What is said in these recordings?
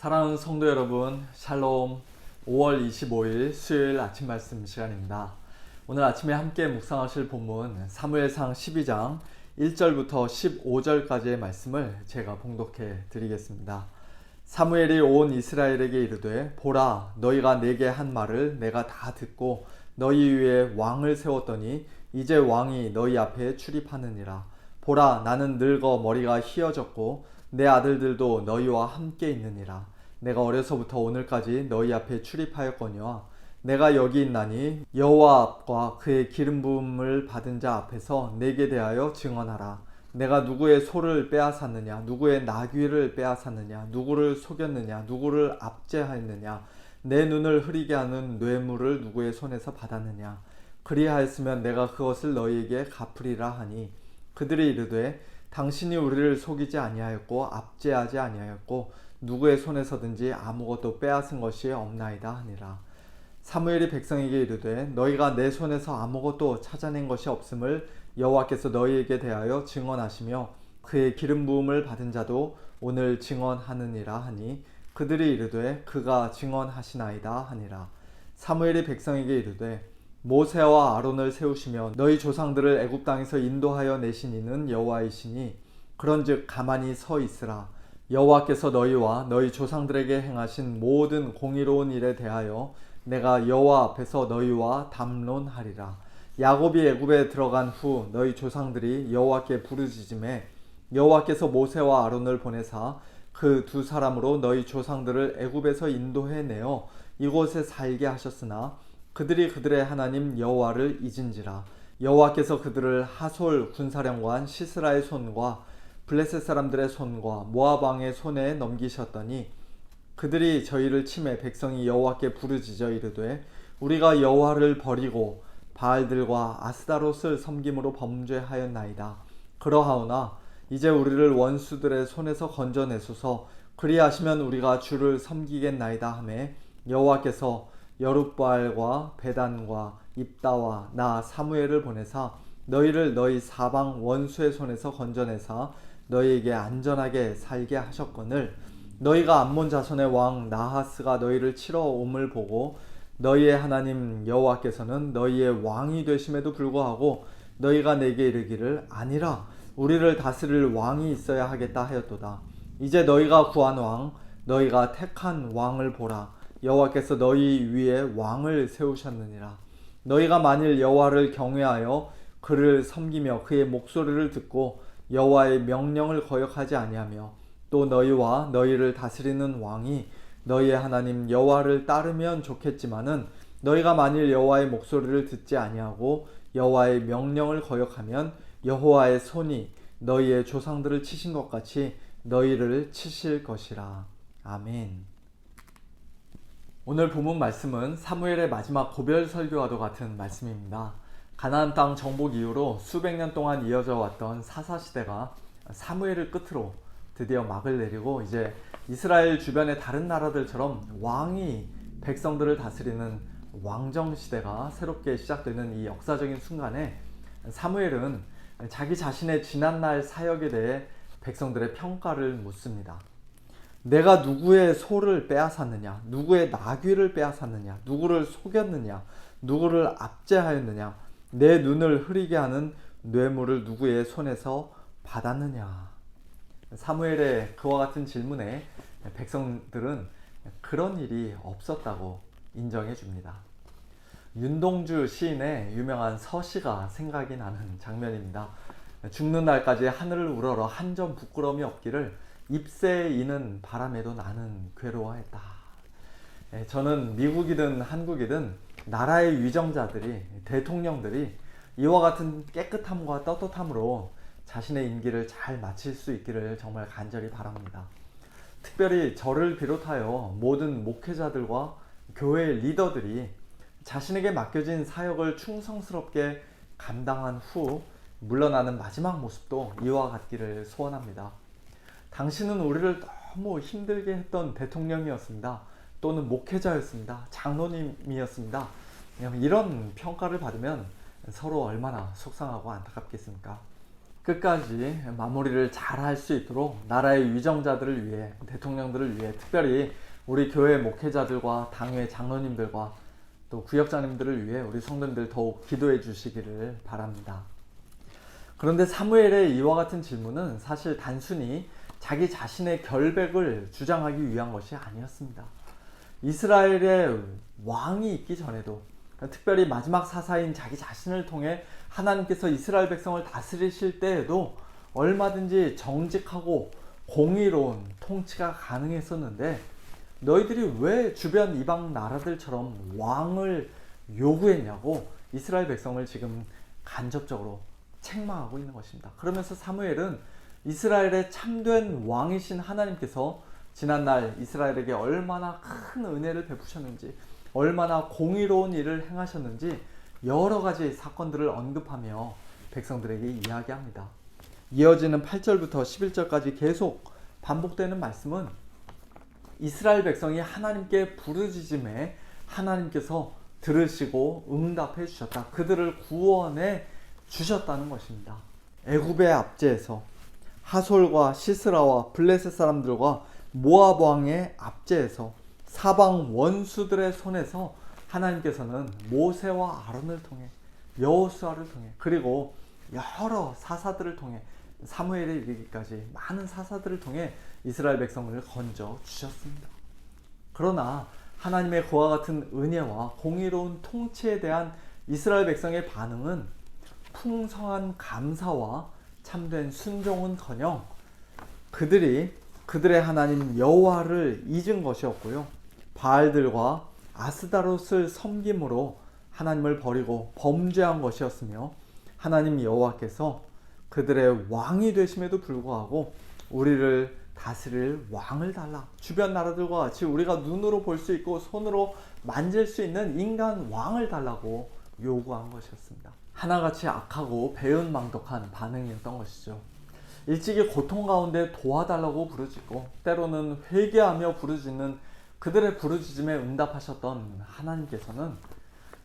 사랑하는 성도 여러분, 샬롬. 5월 25일 수요일 아침 말씀 시간입니다. 오늘 아침에 함께 묵상하실 본문 사무엘상 12장 1절부터 15절까지의 말씀을 제가 봉독해 드리겠습니다. 사무엘이 온 이스라엘에게 이르되, 보라, 너희가 내게 한 말을 내가 다 듣고 너희 위에 왕을 세웠더니 이제 왕이 너희 앞에 출입하느니라. 보라, 나는 늙어 머리가 휘어졌고 내 아들들도 너희와 함께 있느니라. 내가 어려서부터 오늘까지 너희 앞에 출입하였거니와 내가 여기 있나니 여호와 앞과 그의 기름 부음을 받은 자 앞에서 내게 대하여 증언하라. 내가 누구의 소를 빼앗았느냐, 누구의 나귀를 빼앗았느냐, 누구를 속였느냐, 누구를 압제하였느냐, 내 눈을 흐리게 하는 뇌물을 누구의 손에서 받았느냐. 그리하였으면 내가 그것을 너희에게 갚으리라 하니, 그들이 이르되, 당신이 우리를 속이지 아니하였고 압제하지 아니하였고 누구의 손에서든지 아무것도 빼앗은 것이 없나이다 하니라. 사무엘이 백성에게 이르되, 너희가 내 손에서 아무것도 찾아낸 것이 없음을 여호와께서 너희에게 대하여 증언하시며 그의 기름 부음을 받은 자도 오늘 증언하느니라 하니, 그들이 이르되 그가 증언하시나이다 하니라. 사무엘이 백성에게 이르되, 모세와 아론을 세우시며 너희 조상들을 애굽 땅에서 인도하여 내신 이는 여호와이시니 그런즉 가만히 서 있으라. 여호와께서 너희와 너희 조상들에게 행하신 모든 공의로운 일에 대하여 내가 여호와 앞에서 너희와 담론하리라. 야곱이 애굽에 들어간 후 너희 조상들이 여호와께 부르짖음에 여호와께서 모세와 아론을 보내사 그 두 사람으로 너희 조상들을 애굽에서 인도해 내어 이곳에 살게 하셨으나 그들이 그들의 하나님 여호와를 잊은지라. 여호와께서 그들을 하솔 군사령관 시스라의 손과 블레셋 사람들의 손과 모압 왕의 손에 넘기셨더니 그들이 저희를 치매 백성이 여호와께 부르짖어 이르되, 우리가 여호와를 버리고 바알들과 아스다롯을 섬김으로 범죄하였나이다. 그러하오나 이제 우리를 원수들의 손에서 건져내소서. 그리하시면 우리가 주를 섬기겠나이다 하매, 여호와께서 여룻바알과 베단과 입다와 나 사무엘을 보내사 너희를 너희 사방 원수의 손에서 건져내사 너희에게 안전하게 살게 하셨거늘, 너희가 암몬 자손의 왕 나하스가 너희를 치러 옴을 보고 너희의 하나님 여호와께서는 너희의 왕이 되심에도 불구하고 너희가 내게 이르기를, 아니라 우리를 다스릴 왕이 있어야 하겠다 하였도다. 이제 너희가 구한 왕, 너희가 택한 왕을 보라. 여호와께서 너희 위에 왕을 세우셨느니라. 너희가 만일 여호와를 경외하여 그를 섬기며 그의 목소리를 듣고 여호와의 명령을 거역하지 아니하며 또 너희와 너희를 다스리는 왕이 너희의 하나님 여호와를 따르면 좋겠지만은, 너희가 만일 여호와의 목소리를 듣지 아니하고 여호와의 명령을 거역하면 여호와의 손이 너희의 조상들을 치신 것 같이 너희를 치실 것이라. 아멘. 오늘 본문 말씀은 사무엘의 마지막 고별 설교와도 같은 말씀입니다. 가나안 땅 정복 이후로 수백 년 동안 이어져 왔던 사사시대가 사무엘을 끝으로 드디어 막을 내리고 이제 이스라엘 주변의 다른 나라들처럼 왕이 백성들을 다스리는 왕정시대가 새롭게 시작되는 이 역사적인 순간에 사무엘은 자기 자신의 지난날 사역에 대해 백성들의 평가를 묻습니다. 내가 누구의 소를 빼앗았느냐, 누구의 나귀를 빼앗았느냐, 누구를 속였느냐, 누구를 압제하였느냐, 내 눈을 흐리게 하는 뇌물을 누구의 손에서 받았느냐. 사무엘의 그와 같은 질문에 백성들은 그런 일이 없었다고 인정해 줍니다. 윤동주 시인의 유명한 서시가 생각이 나는 장면입니다. 죽는 날까지 하늘을 우러러 한 점 부끄러움이 없기를 잎새에 이는 바람에도 나는 괴로워했다. 저는 미국이든 한국이든 나라의 위정자들이, 대통령들이 이와 같은 깨끗함과 떳떳함으로 자신의 임기를 잘 마칠 수 있기를 정말 간절히 바랍니다. 특별히 저를 비롯하여 모든 목회자들과 교회 리더들이 자신에게 맡겨진 사역을 충성스럽게 감당한 후 물러나는 마지막 모습도 이와 같기를 소원합니다. 당신은 우리를 너무 힘들게 했던 대통령이었습니다. 또는 목회자였습니다. 장로님이었습니다. 이런 평가를 받으면 서로 얼마나 속상하고 안타깝겠습니까? 끝까지 마무리를 잘 할 수 있도록 나라의 위정자들을 위해, 대통령들을 위해, 특별히 우리 교회 목회자들과 당회 장로님들과 또 구역장님들을 위해 우리 성도님들 더욱 기도해 주시기를 바랍니다. 그런데 사무엘의 이와 같은 질문은 사실 단순히 자기 자신의 결백을 주장하기 위한 것이 아니었습니다. 이스라엘의 왕이 있기 전에도, 특별히 마지막 사사인 자기 자신을 통해 하나님께서 이스라엘 백성을 다스리실 때에도 얼마든지 정직하고 공의로운 통치가 가능했었는데, 너희들이 왜 주변 이방 나라들처럼 왕을 요구했냐고 이스라엘 백성을 지금 간접적으로 책망하고 있는 것입니다. 그러면서 사무엘은 이스라엘의 참된 왕이신 하나님께서 지난날 이스라엘에게 얼마나 큰 은혜를 베푸셨는지, 얼마나 공의로운 일을 행하셨는지 여러 가지 사건들을 언급하며 백성들에게 이야기합니다. 이어지는 8절부터 11절까지 계속 반복되는 말씀은 이스라엘 백성이 하나님께 부르짖음에 하나님께서 들으시고 응답해 주셨다. 그들을 구원해 주셨다는 것입니다. 애굽의 압제에서, 하솔과 시스라와 블레셋 사람들과 모압 왕의 압제에서, 사방 원수들의 손에서 하나님께서는 모세와 아론을 통해, 여호수아를 통해, 그리고 여러 사사들을 통해, 사무엘에 이르기까지 많은 사사들을 통해 이스라엘 백성을 건져 주셨습니다. 그러나 하나님의 그와 같은 은혜와 공의로운 통치에 대한 이스라엘 백성의 반응은 풍성한 감사와 참된 순종은커녕 그들이 그들의 하나님 여호와를 잊은 것이었고요, 바알들과 아스다롯을 섬김으로 하나님을 버리고 범죄한 것이었으며, 하나님 여호와께서 그들의 왕이 되심에도 불구하고 우리를 다스릴 왕을 달라, 주변 나라들과 같이 우리가 눈으로 볼 수 있고 손으로 만질 수 있는 인간 왕을 달라고 요구한 것이었습니다. 하나같이 악하고 배은망덕한 반응이었던 것이죠. 일찍이 고통 가운데 도와달라고 부르짖고 때로는 회개하며 부르짖는 그들의 부르짖음에 응답하셨던 하나님께서는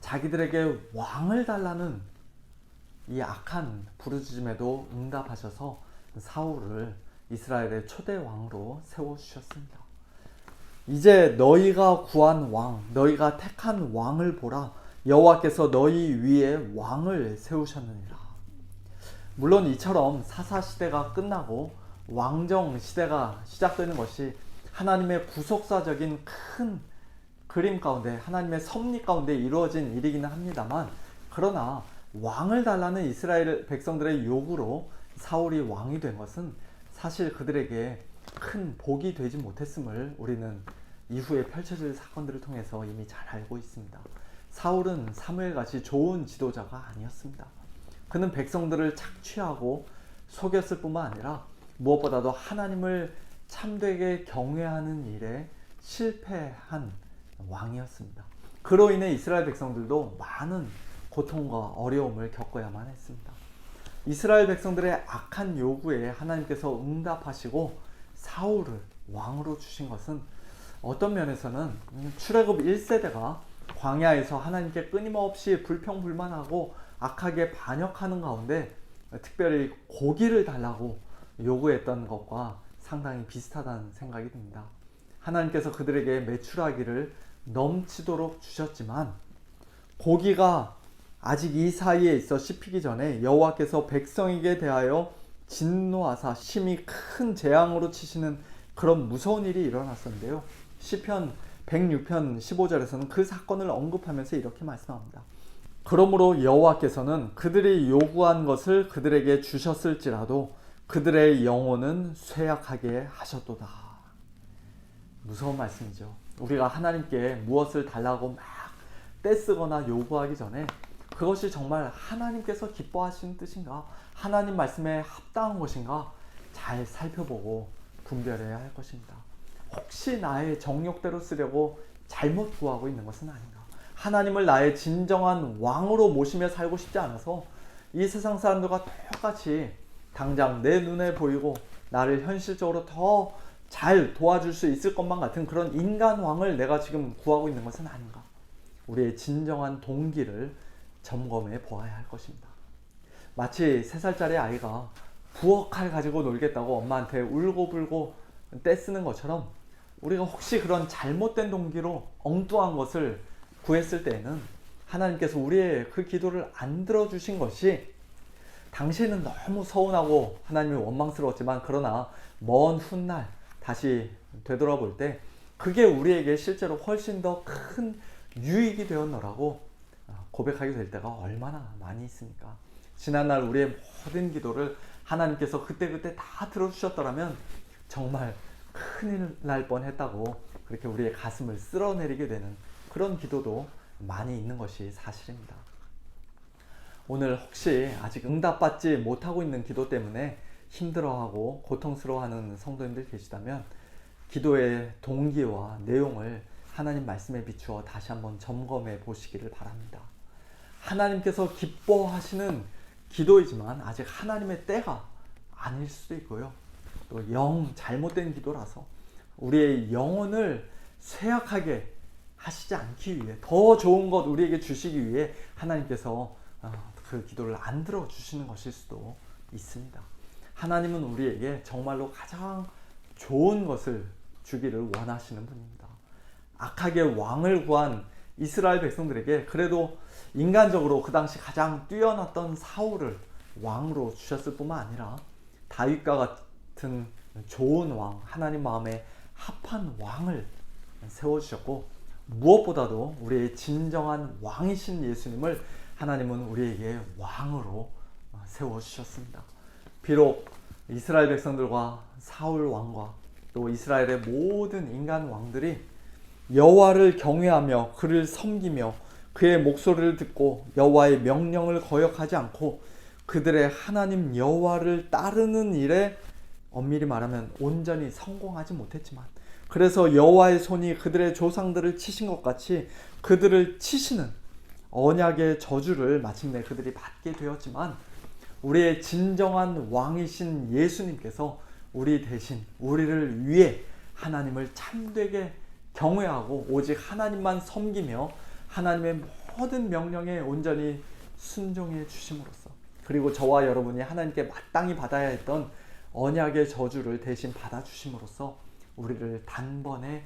자기들에게 왕을 달라는 이 악한 부르짖음에도 응답하셔서 사울을 이스라엘의 초대 왕으로 세워주셨습니다. 이제 너희가 구한 왕, 너희가 택한 왕을 보라. 여호와께서 너희 위에 왕을 세우셨느니라. 물론 이처럼 사사시대가 끝나고 왕정시대가 시작되는 것이 하나님의 구속사적인 큰 그림 가운데, 하나님의 섭리 가운데 이루어진 일이기는 합니다만, 그러나 왕을 달라는 이스라엘 백성들의 요구로 사울이 왕이 된 것은 사실 그들에게 큰 복이 되지 못했음을 우리는 이후에 펼쳐질 사건들을 통해서 이미 잘 알고 있습니다. 사울은 사무엘같이 좋은 지도자가 아니었습니다. 그는 백성들을 착취하고 속였을 뿐만 아니라 무엇보다도 하나님을 참되게 경외하는 일에 실패한 왕이었습니다. 그로 인해 이스라엘 백성들도 많은 고통과 어려움을 겪어야만 했습니다. 이스라엘 백성들의 악한 요구에 하나님께서 응답하시고 사울을 왕으로 주신 것은 어떤 면에서는 출애굽 1세대가 광야에서 하나님께 끊임없이 불평불만하고 악하게 반역하는 가운데 특별히 고기를 달라고 요구했던 것과 상당히 비슷하다는 생각이 듭니다. 하나님께서 그들에게 메추라기를 넘치도록 주셨지만 고기가 아직 이 사이에 있어 씹히기 전에 여호와께서 백성에게 대하여 진노하사 심히 큰 재앙으로 치시는 그런 무서운 일이 일어났었는데요. 시편 106편 15절에서는 그 사건을 언급하면서 이렇게 말씀합니다. 그러므로 여호와께서는 그들이 요구한 것을 그들에게 주셨을지라도 그들의 영혼은 쇠약하게 하셨도다. 무서운 말씀이죠. 우리가 하나님께 무엇을 달라고 막 떼쓰거나 요구하기 전에 그것이 정말 하나님께서 기뻐하시는 뜻인가, 하나님 말씀에 합당한 것인가 잘 살펴보고 분별해야 할 것입니다. 혹시 나의 정욕대로 쓰려고 잘못 구하고 있는 것은 아닌가, 하나님을 나의 진정한 왕으로 모시며 살고 싶지 않아서 이 세상 사람들과 똑같이 당장 내 눈에 보이고 나를 현실적으로 더 잘 도와줄 수 있을 것만 같은 그런 인간 왕을 내가 지금 구하고 있는 것은 아닌가, 우리의 진정한 동기를 점검해 보아야 할 것입니다. 마치 3살짜리 아이가 부엌칼 가지고 놀겠다고 엄마한테 울고불고 떼쓰는 것처럼 우리가 혹시 그런 잘못된 동기로 엉뚱한 것을 구했을 때에는 하나님께서 우리의 그 기도를 안 들어주신 것이 당시에는 너무 서운하고 하나님이 원망스러웠지만, 그러나 먼 훗날 다시 되돌아볼 때 그게 우리에게 실제로 훨씬 더 큰 유익이 되었노라고 고백하게 될 때가 얼마나 많이 있습니까? 지난날 우리의 모든 기도를 하나님께서 그때그때 다 들어주셨더라면 정말 큰일 날 뻔했다고 그렇게 우리의 가슴을 쓸어내리게 되는 그런 기도도 많이 있는 것이 사실입니다. 오늘 혹시 아직 응답받지 못하고 있는 기도 때문에 힘들어하고 고통스러워하는 성도님들 계시다면 기도의 동기와 내용을 하나님 말씀에 비추어 다시 한번 점검해 보시기를 바랍니다. 하나님께서 기뻐하시는 기도이지만 아직 하나님의 때가 아닐 수도 있고요. 또 잘못된 기도라서 우리의 영혼을 쇠약하게 하시지 않기 위해, 더 좋은 것 우리에게 주시기 위해 하나님께서 그 기도를 안 들어주시는 것일 수도 있습니다. 하나님은 우리에게 정말로 가장 좋은 것을 주기를 원하시는 분입니다. 악하게 왕을 구한 이스라엘 백성들에게 그래도 인간적으로 그 당시 가장 뛰어났던 사울을 왕으로 주셨을 뿐만 아니라 다윗과 같은 좋은 왕, 하나님 마음에 합한 왕을 세워주셨고, 무엇보다도 우리의 진정한 왕이신 예수님을 하나님은 우리에게 왕으로 세워주셨습니다. 비록 이스라엘 백성들과 사울 왕과 또 이스라엘의 모든 인간 왕들이 여호와를 경외하며 그를 섬기며 그의 목소리를 듣고 여호와의 명령을 거역하지 않고 그들의 하나님 여호와를 따르는 일에 엄밀히 말하면 온전히 성공하지 못했지만, 그래서 여호와의 손이 그들의 조상들을 치신 것 같이 그들을 치시는 언약의 저주를 마침내 그들이 받게 되었지만, 우리의 진정한 왕이신 예수님께서 우리 대신 우리를 위해 하나님을 참되게 경외하고 오직 하나님만 섬기며 하나님의 모든 명령에 온전히 순종해 주심으로써, 그리고 저와 여러분이 하나님께 마땅히 받아야 했던 언약의 저주를 대신 받아 주심으로써 우리를 단번에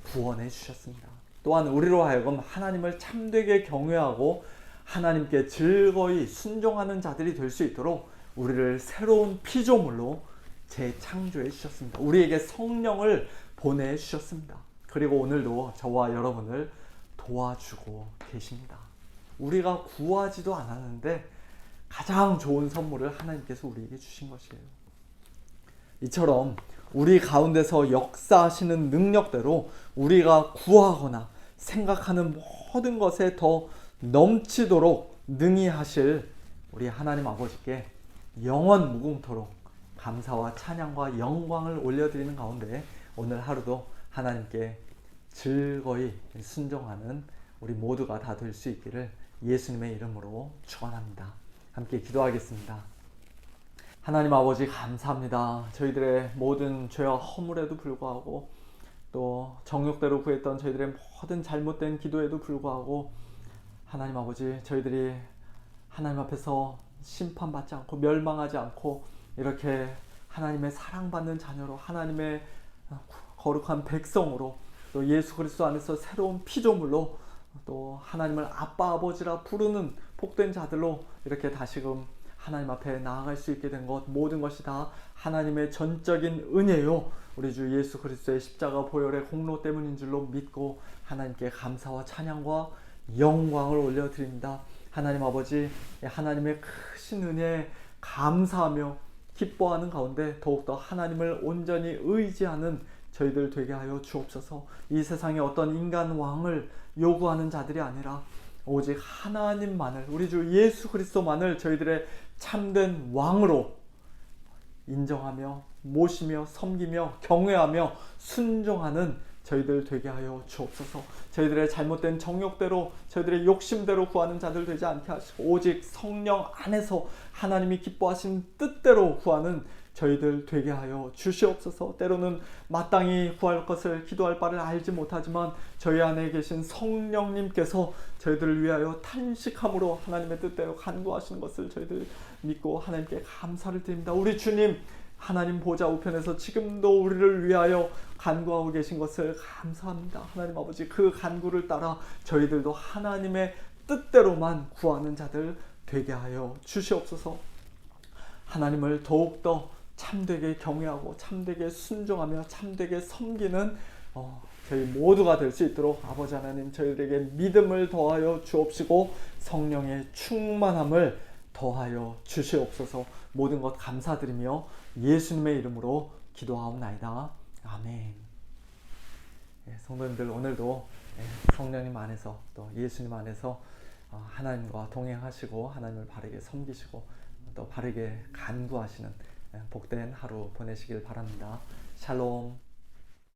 구원해 주셨습니다. 또한 우리로 하여금 하나님을 참되게 경외하고 하나님께 즐거이 순종하는 자들이 될 수 있도록 우리를 새로운 피조물로 재창조해 주셨습니다. 우리에게 성령을 보내주셨습니다. 그리고 오늘도 저와 여러분을 도와주고 계십니다. 우리가 구하지도 않았는데 가장 좋은 선물을 하나님께서 우리에게 주신 것이에요. 이처럼 우리 가운데서 역사하시는 능력대로 우리가 구하거나 생각하는 모든 것에 더 넘치도록 능히 하실 우리 하나님 아버지께 영원 무궁토록 감사와 찬양과 영광을 올려드리는 가운데 오늘 하루도 하나님께 즐거이 순종하는 우리 모두가 다 될 수 있기를 예수님의 이름으로 축원합니다. 함께 기도하겠습니다. 하나님 아버지 감사합니다. 저희들의 모든 죄와 허물에도 불구하고 또 정욕대로 구했던 저희들의 모든 잘못된 기도에도 불구하고 하나님 아버지, 저희들이 하나님 앞에서 심판받지 않고 멸망하지 않고 이렇게 하나님의 사랑받는 자녀로, 하나님의 거룩한 백성으로, 또 예수 그리스도 안에서 새로운 피조물로, 또 하나님을 아빠 아버지라 부르는 복된 자들로 이렇게 다시금 하나님 앞에 나아갈 수 있게 된 것, 모든 것이 다 하나님의 전적인 은혜요 우리 주 예수 그리스도의 십자가 보혈의 공로 때문인 줄로 믿고 하나님께 감사와 찬양과 영광을 올려드립니다. 하나님 아버지, 하나님의 크신 은혜에 감사하며 기뻐하는 가운데 더욱더 하나님을 온전히 의지하는 저희들 되게 하여 주옵소서. 이 세상에 어떤 인간 왕을 요구하는 자들이 아니라 오직 하나님만을, 우리 주 예수 그리스도만을 저희들의 참된 왕으로 인정하며 모시며 섬기며 경외하며 순종하는 저희들 되게 하여 주옵소서. 저희들의 잘못된 정욕대로, 저희들의 욕심대로 구하는 자들 되지 않게 하시고 오직 성령 안에서 하나님이 기뻐하신 뜻대로 구하는 저희들 되게 하여 주시옵소서. 때로는 마땅히 구할 것을 기도할 바를 알지 못하지만 저희 안에 계신 성령님께서 저희들을 위하여 탄식함으로 하나님의 뜻대로 간구하시는 것을 저희들 믿고 하나님께 감사를 드립니다. 우리 주님 하나님 보좌 우편에서 지금도 우리를 위하여 간구하고 계신 것을 감사합니다. 하나님 아버지, 그 간구를 따라 저희들도 하나님의 뜻대로만 구하는 자들 되게 하여 주시옵소서. 하나님을 더욱더 참되게 경외하고 참되게 순종하며 참되게 섬기는 저희 모두가 될 수 있도록 아버지 하나님 저희들에게 믿음을 더하여 주옵시고 성령의 충만함을 더하여 주시옵소서. 모든 것 감사드리며 예수님의 이름으로 기도하옵나이다. 아멘. 성도님들, 오늘도 성령님 안에서 또 예수님 안에서 하나님과 동행하시고 하나님을 바르게 섬기시고 또 바르게 간구하시는 복된 하루 보내시길 바랍니다. 샬롬.